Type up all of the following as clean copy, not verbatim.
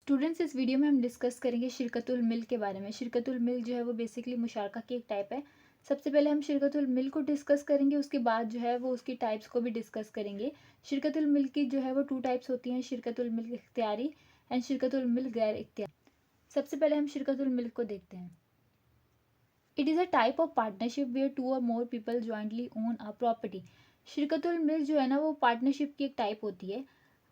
Students, इस video में हम डिस्कस करेंगे शिरकतुल मिल्क के बारे में। शिरकतुल मिल्क जो है वो बेसिकली मुशारका की एक टाइप है। सबसे पहले हम शिरकतुल मिल्क को डिस्कस करेंगे, उसके बाद जो है वो उसकी टाइप्स को भी डिस्कस करेंगे। शिरकतुल मिल्क की जो है वो 2 टाइप्स होती हैं, शिरकतुल मिल्क इख्तियारी एंड शिरकतुल मिल्क गैर इख्तियारी। सबसे पहले हम शिरकतुल मिल्क को देखते हैं। It is a type of partnership where 2 or more people jointly own a property. शिरकतुल मिल्क जो है ना वो पार्टनरशिप की एक टाइप होती है।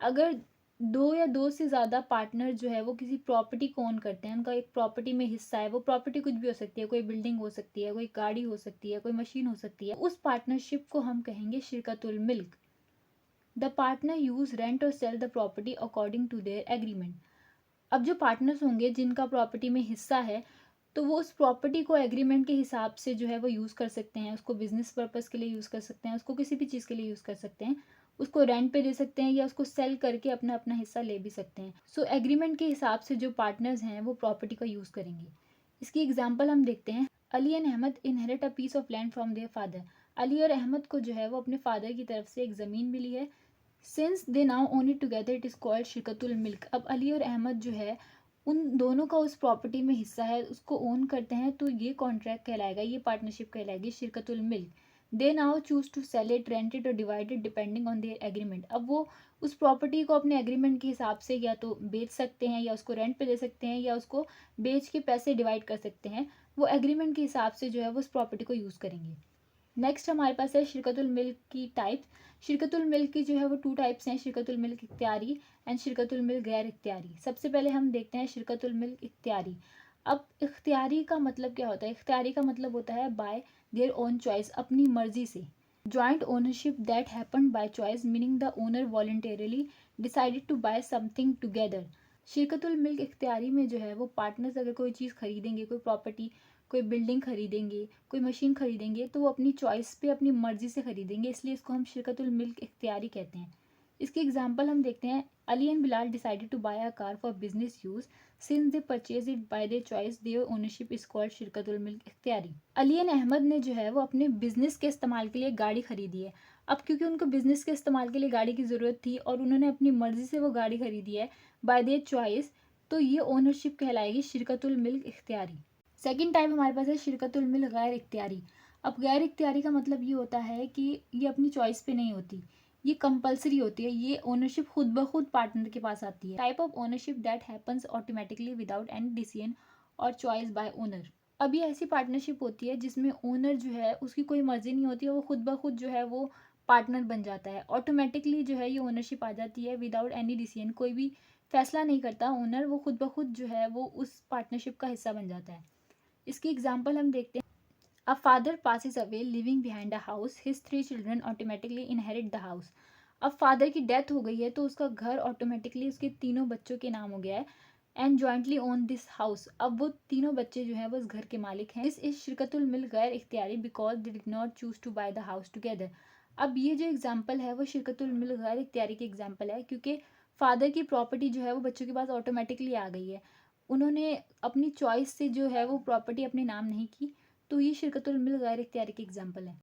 अगर 2 या 2 से ज़्यादा पार्टनर जो है वो किसी प्रॉपर्टी को ओन करते हैं, उनका एक प्रॉपर्टी में हिस्सा है, वो प्रॉपर्टी कुछ भी हो सकती है, कोई बिल्डिंग हो सकती है, कोई गाड़ी हो सकती है, कोई मशीन हो सकती है, उस पार्टनरशिप को हम कहेंगे शिरकतुल मिल्क। The partner use rent or sell the property according to their agreement. अब जो पार्टनर्स होंगे जिनका प्रॉपर्टी में हिस्सा है, तो वो उस प्रॉपर्टी को एग्रीमेंट के हिसाब से जो है वो यूज़ कर सकते हैं। उसको बिजनेस पर्पज़ के लिए यूज़ कर सकते हैं, उसको किसी भी चीज़ के लिए यूज़ कर सकते हैं, उसको रेंट पे दे सकते हैं या उसको सेल करके अपना अपना हिस्सा ले भी सकते हैं। सो एग्रीमेंट के हिसाब से जो पार्टनर्स हैं वो प्रॉपर्टी का यूज़ करेंगे। इसकी एग्जाम्पल हम देखते हैं। Ali and Ahmed inherit a piece of land from their father. Ali और अहमद को जो है वो अपने फादर की तरफ से एक ज़मीन मिली है। Since they now own it together it is called शिरकतुल मिल्क। अब अली और अहमद जो है उन दोनों का उस प्रॉपर्टी में हिस्सा है, उसको ओन करते हैं, तो ये कॉन्ट्रैक्ट कहलाएगा, ये पार्टनरशिप कहलाएगी शिरकतुल मिल्क। They now choose to sell it, rent it और divide it depending on their agreement. अब वो उस प्रॉपर्टी को अपने एग्रीमेंट के हिसाब से या तो बेच सकते हैं या उसको रेंट पे दे सकते हैं या उसको बेच के पैसे डिवाइड कर सकते हैं। वो एग्रीमेंट के हिसाब से जो है वो उस प्रॉपर्टी को यूज़ करेंगे। नेक्स्ट हमारे पास है शिरकतुल मिल्क की टाइप्स। शिरकतुल मिल्क की जो है वो 2 टाइप्स हैं, शिरकतुल मिल्क इख्तियारी एंड शिरकतुल मिल्क गैर इख्तियारी। सबसे पहले हम देखते हैं शिरकतुल मिल्क इख्तियारी। अब इख्तियारी का मतलब क्या होता है? इख्तियारी का मतलब होता है बाय देयर ओन चॉइस, अपनी मर्जी से। Joint ownership that happen by choice, meaning the owner voluntarily decided to buy something together. शिरकतुल मिल्क इख्तियारी में जो है वो पार्टनर्स अगर कोई चीज़ खरीदेंगे, कोई प्रॉपर्टी, कोई बिल्डिंग खरीदेंगे, कोई मशीन खरीदेंगे, तो वो अपनी चॉइस पे अपनी मर्जी से खरीदेंगे, इसलिए इसको हम शिरकतुल मिल्क इख्तियारी कहते हैं। इसकी एग्जांपल हम देखते हैं। Ali and Bilal decided to buy a car for business use. Since they purchase it by their choice, their ownership is called शिरकतुल मिल्क इख्तियारी। अली एंड अहमद ने जो है वो अपने बिजनेस के इस्तेमाल के लिए गाड़ी खरीदी है। अब क्योंकि उनको बिजनेस के इस्तेमाल के लिए गाड़ी की ज़रूरत थी और उन्होंने अपनी मर्जी से वो गाड़ी खरीदी है बाय देयर चॉइस, तो ये ओनरशिप कहलाएगी शिरकतुल मिल्क इख्तियारी। सेकंड टाइप हमारे पास है शिरकतुल मिल्क गैर इख्तियारी। अब गैर इख्तियारी का मतलब ये होता है कि ये अपनी चॉइस पे नहीं होती, ये कंपलसरी होती है, ये ओनरशिप खुद ब खुद पार्टनर के पास आती है। Type of ownership that happens automatically without any decision और चॉइस बाय ओनर। अब ये ऐसी पार्टनरशिप होती है जिसमें ओनर जो है उसकी कोई मर्जी नहीं होती है, वो खुद ब खुद जो है वो पार्टनर बन जाता है। ऑटोमेटिकली जो है ये ओनरशिप आ जाती है विदाउट एनी डिसीजन, कोई भी फैसला नहीं करता ओनर, वो खुद ब खुद जो है वो उस पार्टनरशिप का हिस्सा बन जाता है। इसकी एग्जाम्पल हम देखते हैं। A father passes away living behind a house, his 3 children automatically inherit the house. अब फादर की डेथ हो गई है तो उसका घर ऑटोमेटिकली उसके तीनों बच्चों के नाम हो गया है and jointly own this house. अब वो तीनों बच्चे जो हैं वो इस घर के मालिक हैं। दिस इज शिरकतुल मिल्क गैर इख्तियारी because they did not choose to buy the house together. अब ये जो एग्जाम्पल है वो शिरकतुल मिल्क गैर इख्तियारी की एग्जाम्पल है, क्योंकि फादर की प्रॉपर्टी जो है वो बच्चों के पास ऑटोमेटिकली आ गई है, उन्होंने अपनी चॉइस से जो है वो प्रॉपर्टी अपने नाम नहीं की, तो ये शिरकतुल मिल्क गैर इख्तियारी की एग्जाम्पल है।